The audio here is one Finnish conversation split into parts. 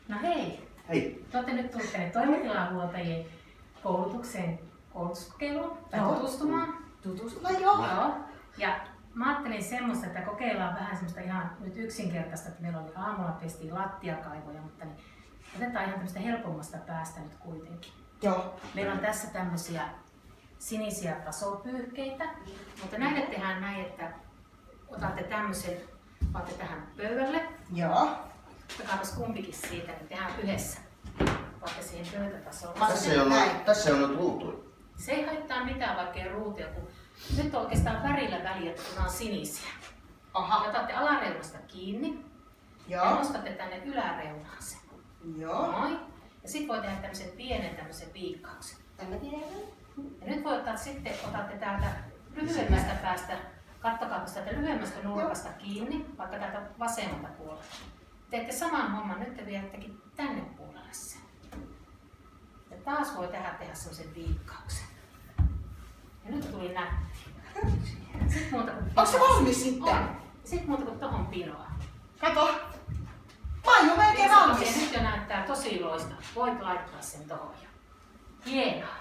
No hei! Hei! Te olette nyt tulleet tänne toimitilahuoltajien koulutuskokeiluun tai tutustumaan. Tutustumaan joo. Ja mä ajattelin semmoista, että kokeillaan vähän semmoista ihan nyt yksinkertaista, että meillä oli aamulla pestiin lattiakaivoja, mutta niin otetaan ihan tämmöistä helpommasta päästä nyt kuitenkin. Joo. Meillä on tässä tämmöisiä sinisiä tasopyyhkeitä, mutta näille tehdään näin, että otatte tämmöisen, paatte tähän pöydälle. Joo. Otakaapas kumpikin siitä, niin tehdään yhdessä. Paatte siihen pöytätasolle. Tässä on nyt ruutuja. Se ei haittaa mitään, vaikka ei ruutia, kun nyt on oikeastaan värillä väliä, kun nämä on sinisiä. Aha. Ja otatte alareunasta kiinni ja Joo. nostatte tänne yläreunaan sen. Joo. Noin. Ja sit voi tehdä tämmöisen pienen viikkauksen. Tänne tiedän. Ja nyt voi ottaa sitten, otatte täältä lyhyemmästä päästä, kattokaa täältä lyhyemmästä nurkasta kiinni, vaikka täältä vasemmalta puolelta. Teette saman homman, nyt te viettekin tänne puolelle sen. Ja taas voi tehdä semmoisen viikkauksen. Ja nyt tuli nätti. Onko se valmis sitten? On. Sitten muuta kuin tohon pinoa. Kato. Mä oon jo melkein valmis. Nyt jo näyttää tosi loista. Voit laittaa sen tohon jo. Hienoa.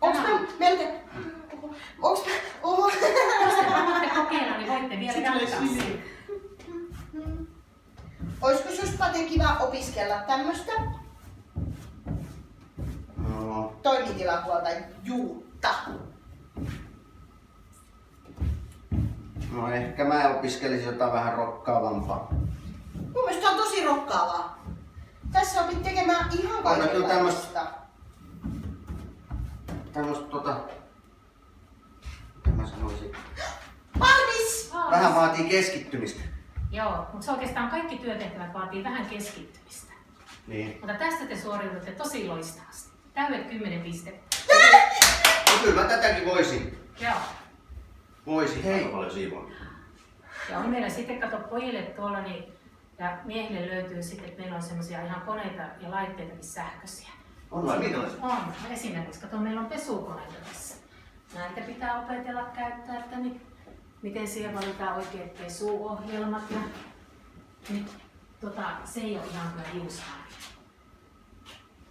Onks mä melkein... Onks mä... Oho. Jos te haluatte kokeilla, niin voitte vielä jatkaa sen. Oisko sus Pate kiva opiskella tämmöstä? No. Toimitilahuoltajuutta. No ehkä mä opiskelisin jotain vähän rokkaavampaa. Mun mielestä tää on tosi rokkaavaa. Tässä opit tekemään ihan kaikenlaista. Tämmöstä mitä mä sanoisin? Valmis! Vähän vaatii keskittymistä. Joo, mutta se oikeastaan kaikki työtehtävät vaatii vähän keskittymistä. Niin. Mutta tästä te suoriudutte tosi loistavasti. Täydet 10 pistettä. No kyllä mä tätäkin voisin. Joo. Voisin. Hei. Paljon siivoa. Ja on meillä sitten, kato pojille tuolla, niin, ja miehille löytyy sitten, että meillä on semmoisia ihan koneita ja laitteitakin sähköisiä. On vai minkälaisia? On. Esimerkiksi, kato, meillä on pesukoneita tässä. Näitä pitää opetella käyttää, että niin, miten siihen valitaan oikeat pesuohjelmat. Ja, niin, se ei ole ihan kyllä hiusmaa.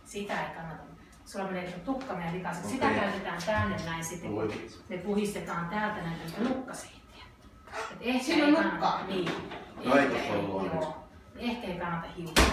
Sitä ei kannata. Sulla menee tukka meidän likaiseksi. Sitä käytetään tänne näin sitten, kun me puhistetaan täältä näitä nukkasiipiä. Siinä on nukkaa. Niin. No ei tuossa ollut onneksi. Ehkä ei kannata hiustaa.